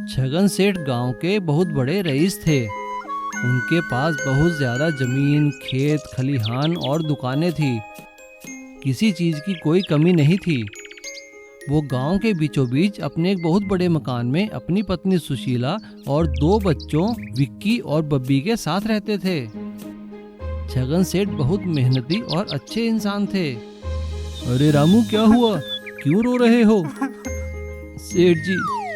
छगन सेठ गांव के बहुत बड़े रईस थे। उनके पास बहुत ज्यादा जमीन, खेत, खलिहान और दुकानें थी। किसी चीज की कोई कमी नहीं थी। वो गांव के बीचों बीच अपने एक बहुत बड़े मकान में अपनी पत्नी सुशीला और दो बच्चों विक्की और बब्बी के साथ रहते थे। छगन सेठ बहुत मेहनती और अच्छे इंसान थे। अरे रामू, क्या हुआ? क्यों रो रहे हो? सेठ जी,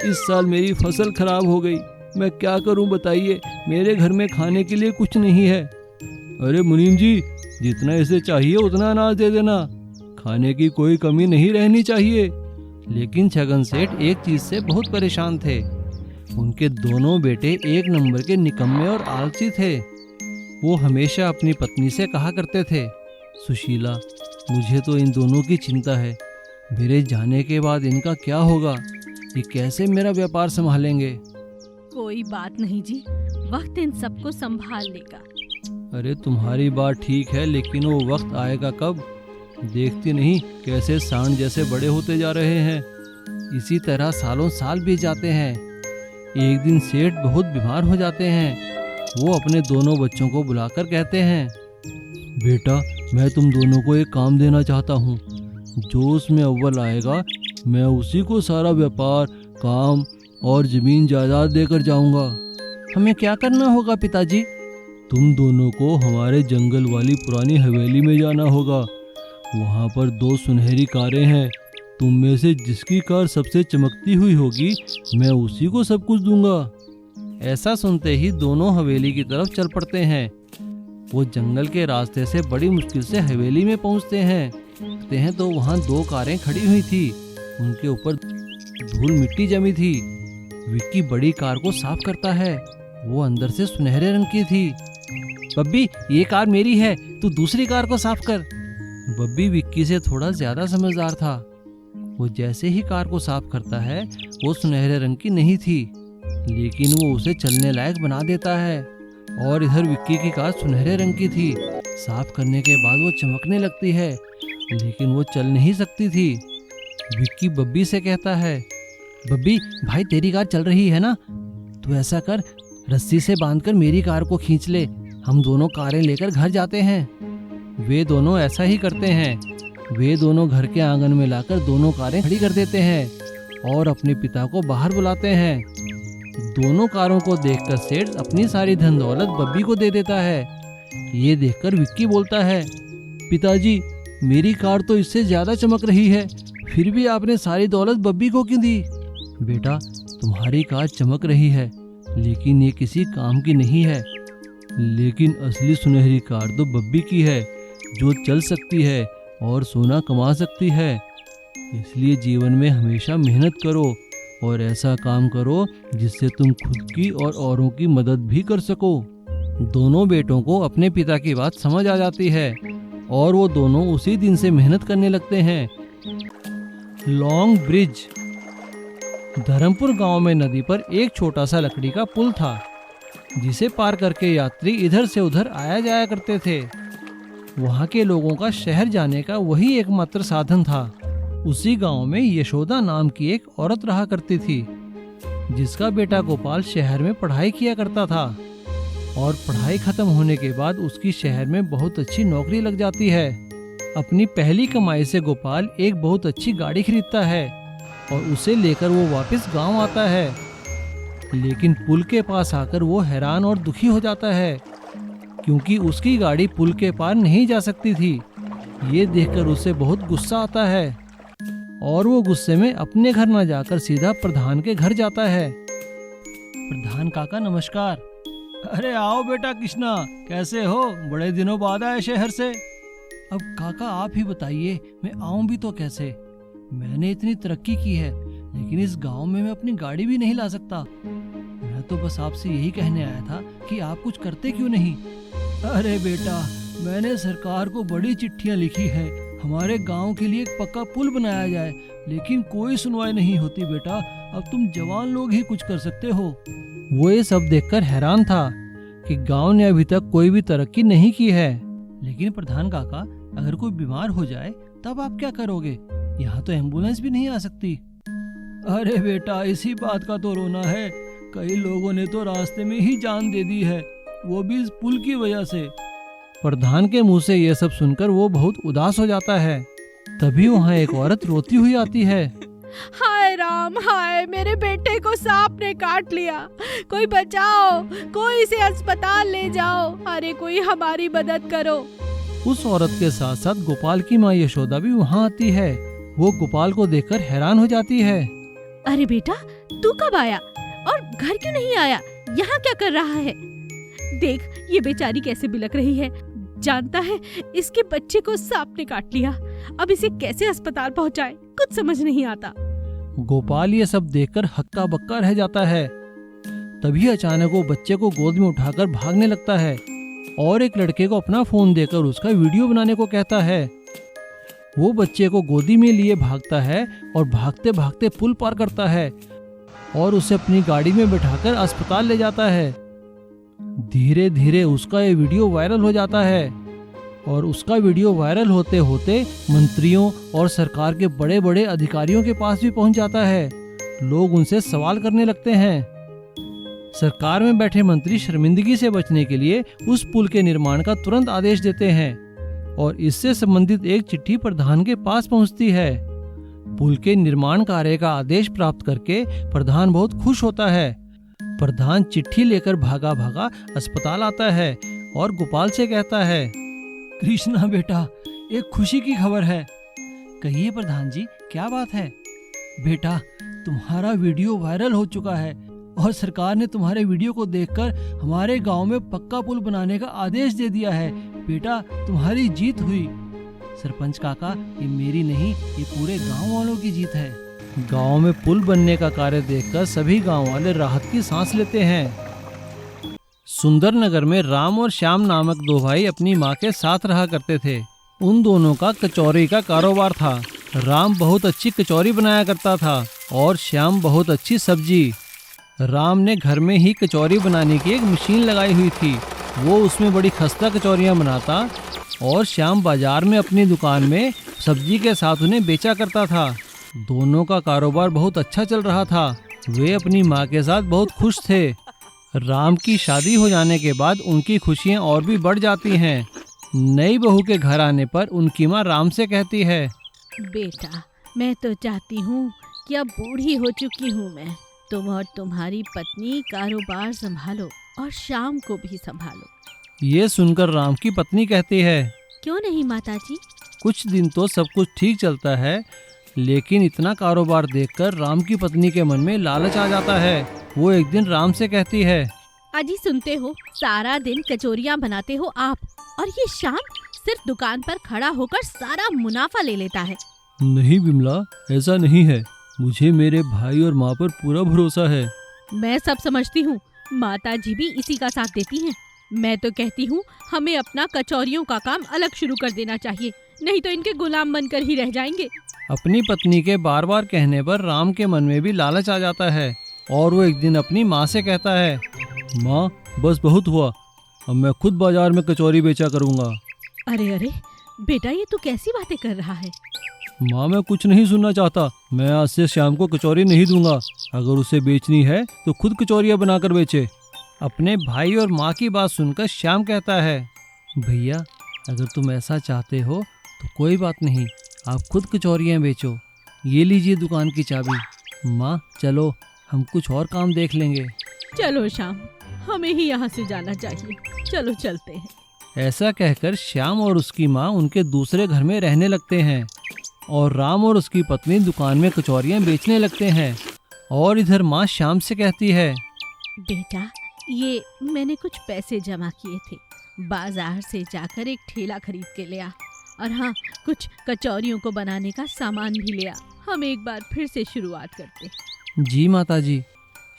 इस साल मेरी फसल खराब हो गई। मैं क्या करूं बताइए, मेरे घर में खाने के लिए कुछ नहीं है। अरे मुनीम जी, जितना इसे चाहिए उतना अनाज दे देना, खाने की कोई कमी नहीं रहनी चाहिए। लेकिन छगन सेठ एक चीज से बहुत परेशान थे। उनके दोनों बेटे एक नंबर के निकम्मे और आलसी थे। वो हमेशा अपनी पत्नी से कहा करते थे, सुशीला, मुझे तो इन दोनों की चिंता है। मेरे जाने के बाद इनका क्या होगा? ये कैसे मेरा व्यापार संभालेंगे? कोई बात नहीं जी, वक्त इन सबको संभाल लेगा। अरे तुम्हारी बात ठीक है, लेकिन वो वक्त आएगा कब? देखती नहीं कैसे सांड जैसे बड़े होते जा रहे हैं। इसी तरह सालों साल बीत जाते हैं। एक दिन सेठ बहुत बीमार हो जाते हैं। वो अपने दोनों बच्चों को बुलाकर कहते हैं, बेटा, मैं तुम दोनों को एक काम देना चाहता हूँ। जो उसमें अव्वल आएगा, मैं उसी को सारा व्यापार, काम और जमीन जायदाद देकर जाऊंगा। हमें क्या करना होगा पिताजी? तुम दोनों को हमारे जंगल वाली पुरानी हवेली में जाना होगा। वहाँ पर दो सुनहरी कारें हैं। तुम में से जिसकी कार सबसे चमकती हुई होगी, मैं उसी को सब कुछ दूंगा। ऐसा सुनते ही दोनों हवेली की तरफ चल पड़ते हैं। वो जंगल के रास्ते से बड़ी मुश्किल से हवेली में पहुंचते हैं तो वहाँ दो कारें खड़ी हुई थी। उनके ऊपर धूल मिट्टी जमी थी। विक्की बड़ी कार को साफ करता है। वो अंदर से सुनहरे रंग की थी। बब्बी, ये कार मेरी है, तू दूसरी कार को साफ कर। बब्बी विक्की से थोड़ा ज्यादा समझदार था। वो जैसे ही कार को साफ करता है, वो सुनहरे रंग की नहीं थी, लेकिन वो उसे चलने लायक बना देता है। और इधर विक्की की कार सुनहरे रंग की थी। साफ करने के बाद वो चमकने लगती है, लेकिन वो चल नहीं सकती थी। विक्की बब्बी से कहता है, बब्बी भाई, तेरी कार चल रही है ना? तू ऐसा कर, रस्सी से बांधकर मेरी कार को खींच ले। हम दोनों कारें लेकर घर जाते हैं। वे दोनों ऐसा ही करते हैं। वे दोनों घर के आंगन में लाकर दोनों कारें खड़ी कर देते हैं और अपने पिता को बाहर बुलाते हैं। दोनों कारों को देखकर सेठ अपनी सारी धन दौलत बब्बी को दे देता है। ये देखकर विक्की बोलता है, पिताजी, मेरी कार तो इससे ज्यादा चमक रही है, फिर भी आपने सारी दौलत बब्बी को क्यों दी? बेटा, तुम्हारी कार चमक रही है, लेकिन ये किसी काम की नहीं है। लेकिन असली सुनहरी कार तो बब्बी की है, जो चल सकती है और सोना कमा सकती है। इसलिए जीवन में हमेशा मेहनत करो और ऐसा काम करो जिससे तुम खुद की और औरों की मदद भी कर सको। दोनों बेटों को अपने पिता की बात समझ आ जाती है और वो दोनों उसी दिन से मेहनत करने लगते हैं। Long bridge. धर्मपुर गांव में नदी पर एक छोटा सा लकड़ी का पुल था, जिसे पार करके यात्री इधर से उधर आया जाया करते थे। वहाँ के लोगों का शहर जाने का वही एकमात्र साधन था। उसी गांव में यशोदा नाम की एक औरत रहा करती थी, जिसका बेटा गोपाल शहर में पढ़ाई किया करता था। और पढ़ाई खत्म होने के बाद उसकी शहर में बहुत अच्छी नौकरी लग जाती है। अपनी पहली कमाई से गोपाल एक बहुत अच्छी गाड़ी खरीदता है और उसे लेकर वो वापस गांव आता है। लेकिन पुल के पास आकर वो हैरान और दुखी हो जाता है, क्योंकि उसकी गाड़ी पुल के पार नहीं जा सकती थी। ये देखकर उसे बहुत गुस्सा आता है और वो गुस्से में अपने घर न जाकर सीधा प्रधान के घर जाता है। प्रधान काका, नमस्कार। अरे आओ बेटा कृष्णा, कैसे हो? बड़े दिनों बाद आए शहर से। अब काका आप ही बताइए, मैं आऊं भी तो कैसे? मैंने इतनी तरक्की की है, लेकिन इस गांव में मैं अपनी गाड़ी भी नहीं ला सकता। मैं तो बस आपसे यही कहने आया था कि आप कुछ करते क्यों नहीं? अरे बेटा, मैंने सरकार को बड़ी चिट्ठियां लिखी है, हमारे गांव के लिए एक पक्का पुल बनाया जाए, लेकिन कोई सुनवाई नहीं होती बेटा। अब तुम जवान लोग ही कुछ कर सकते हो। वो ये सब देखकर हैरान था कि गांव ने अभी तक कोई भी तरक्की नहीं की है। लेकिन प्रधान काका, अगर कोई बीमार हो जाए तब आप क्या करोगे? यहाँ तो एम्बुलेंस भी नहीं आ सकती। अरे बेटा, इसी बात का तो रोना है। कई लोगों ने तो रास्ते में ही जान दे दी है, वो भी इस पुल की वजह से। प्रधान के मुंह से ये सब सुनकर वो बहुत उदास हो जाता है। तभी वहाँ एक औरत रोती हुई आती है। हाय राम हाय, मेरे बेटे को सांप ने काट लिया, कोई बचाओ, कोई इसे अस्पताल ले जाओ, अरे कोई हमारी मदद करो। उस औरत के साथ साथ गोपाल की माँ यशोदा भी वहाँ आती है। वो गोपाल को देखकर हैरान हो जाती है। अरे बेटा, तू कब आया और घर क्यों नहीं आया? यहाँ क्या कर रहा है? देख, ये बेचारी कैसे बिलक रही है। जानता है इसके बच्चे को सांप ने काट लिया, अब इसे कैसे अस्पताल पहुँचाए, कुछ समझ नहीं आता। गोपाल ये सब देखकर हक्का बक्का रह जाता है। तभी अचानक वो बच्चे को गोद में उठाकर भागने लगता है और एक लड़के को अपना फोन देकर उसका वीडियो बनाने को कहता है। वो बच्चे को गोदी में लिए भागता है और भागते भागते पुल पार करता है और उसे अपनी गाड़ी में बिठाकर अस्पताल ले जाता है। धीरे धीरे उसका ये वीडियो वायरल हो जाता है और उसका वीडियो वायरल होते होते मंत्रियों और सरकार के बड़े बड़े अधिकारियों के पास भी पहुंच जाता है। लोग उनसे सवाल करने लगते हैं। सरकार में बैठे मंत्री शर्मिंदगी से बचने के लिए उस पुल के निर्माण का तुरंत आदेश देते हैं और इससे संबंधित एक चिट्ठी प्रधान के पास पहुंचती है। पुल के निर्माण कार्य का आदेश प्राप्त करके प्रधान बहुत खुश होता है। प्रधान चिट्ठी लेकर भागा भागा अस्पताल आता है और गोपाल से कहता है, कृष्णा बेटा, एक खुशी की खबर है। कहिए प्रधान जी, क्या बात है? बेटा, तुम्हारा वीडियो वायरल हो चुका है और सरकार ने तुम्हारे वीडियो को देखकर हमारे गांव में पक्का पुल बनाने का आदेश दे दिया है। बेटा, तुम्हारी जीत हुई। सरपंच काका, ये मेरी नहीं, ये पूरे गांव वालों की जीत है। गांव में पुल बनने का कार्य देखकर सभी गांव वाले राहत की सांस लेते हैं। सुंदर नगर में राम और श्याम नामक दो भाई अपनी माँ के साथ रहा करते थे। उन दोनों का कचौरी का कारोबार था। राम बहुत अच्छी कचौरी बनाया करता था और श्याम बहुत अच्छी सब्जी। राम ने घर में ही कचौरी बनाने की एक मशीन लगाई हुई थी। वो उसमें बड़ी खस्ता कचौरियाँ बनाता और श्याम बाजार में अपनी दुकान में सब्जी के साथ उन्हें बेचा करता था। दोनों का कारोबार बहुत अच्छा चल रहा था। वे अपनी माँ के साथ बहुत खुश थे। राम की शादी हो जाने के बाद उनकी खुशियाँ और भी बढ़ जाती हैं। नई बहू के घर आने पर उनकी माँ राम से कहती है, बेटा, मैं तो चाहती हूँ कि अब बूढ़ी हो चुकी हूँ मैं, तुम और तुम्हारी पत्नी कारोबार संभालो और शाम को भी संभालो। ये सुनकर राम की पत्नी कहती है, क्यों नहीं माताजी? कुछ दिन तो सब कुछ ठीक चलता है, लेकिन इतना कारोबार देखकर राम की पत्नी के मन में लालच आ जाता है। वो एक दिन राम से कहती है, अजी सुनते हो, सारा दिन कचौरियाँ बनाते हो आप, और ये शाम सिर्फ दुकान पर खड़ा होकर सारा मुनाफा ले लेता है। नहीं बिमला, ऐसा नहीं है। मुझे मेरे भाई और माँ पर पूरा भरोसा है। मैं सब समझती हूँ, माताजी भी इसी का साथ देती हैं। मैं तो कहती हूँ हमें अपना कचौरियों का काम अलग शुरू कर देना चाहिए, नहीं तो इनके गुलाम बनकर ही रह जाएंगे। अपनी पत्नी के बार बार कहने पर राम के मन में भी लालच आ जाता है और वो एक दिन अपनी माँ से कहता है, माँ, बस बहुत हुआ, अब मैं खुद बाजार में कचौरी बेचा करूँगा। अरे अरे बेटा, ये तू कैसी बातें कर रहा है? माँ, मैं कुछ नहीं सुनना चाहता। मैं आज से श्याम को कचौरी नहीं दूंगा। अगर उसे बेचनी है तो खुद कचौरियाँ बनाकर बेचे। अपने भाई और माँ की बात सुनकर श्याम कहता है, भैया, अगर तुम ऐसा चाहते हो तो कोई बात नहीं, आप खुद कचौरियाँ बेचो। ये लीजिए दुकान की चाबी। माँ, चलो हम कुछ और काम देख लेंगे। चलो श्याम, हमें ही यहाँ से जाना चाहिए, चलो चलते हैं। ऐसा कहकर श्याम और उसकी माँ उनके दूसरे घर में रहने लगते हैं और राम और उसकी पत्नी दुकान में कचौरियाँ बेचने लगते हैं। और इधर माँ श्याम से कहती है, बेटा, ये मैंने कुछ पैसे जमा किए थे, बाजार से जाकर एक ठेला खरीद के ले आ, और हाँ, कुछ कचौरियों को बनाने का सामान भी ले आ। हम एक बार फिर से शुरुआत करते। जी माताजी।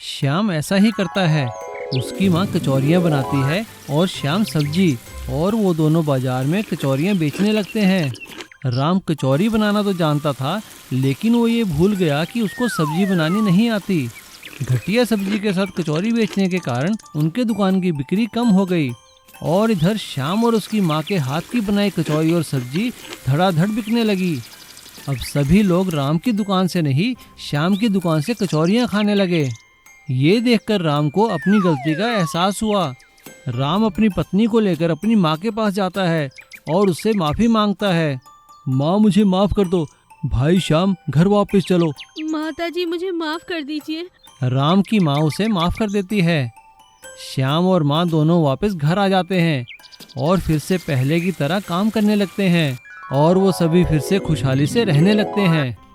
श्याम ऐसा ही करता है। उसकी माँ कचौरियाँ बनाती है और श्याम सब्जी, और वो दोनों बाजार में कचौरियाँ बेचने लगते हैं। राम कचौरी बनाना तो जानता था, लेकिन वो ये भूल गया कि उसको सब्जी बनानी नहीं आती। घटिया सब्जी के साथ कचौरी बेचने के कारण उनके दुकान की बिक्री कम हो गई और इधर श्याम और उसकी माँ के हाथ की बनाई कचौरी और सब्जी धड़ाधड़ बिकने लगी। अब सभी लोग राम की दुकान से नहीं, श्याम की दुकान से कचौरियाँ खाने लगे। ये देखकर राम को अपनी गलती का एहसास हुआ। राम अपनी पत्नी को लेकर अपनी माँ के पास जाता है और उससे माफ़ी मांगता है। माँ, मुझे माफ़ कर दो। भाई श्याम, घर वापस चलो। माताजी, मुझे माफ कर दीजिए। राम की माँ उसे माफ़ कर देती है। श्याम और माँ दोनों वापस घर आ जाते हैं और फिर से पहले की तरह काम करने लगते हैं और वो सभी फिर से खुशहाली से रहने लगते हैं।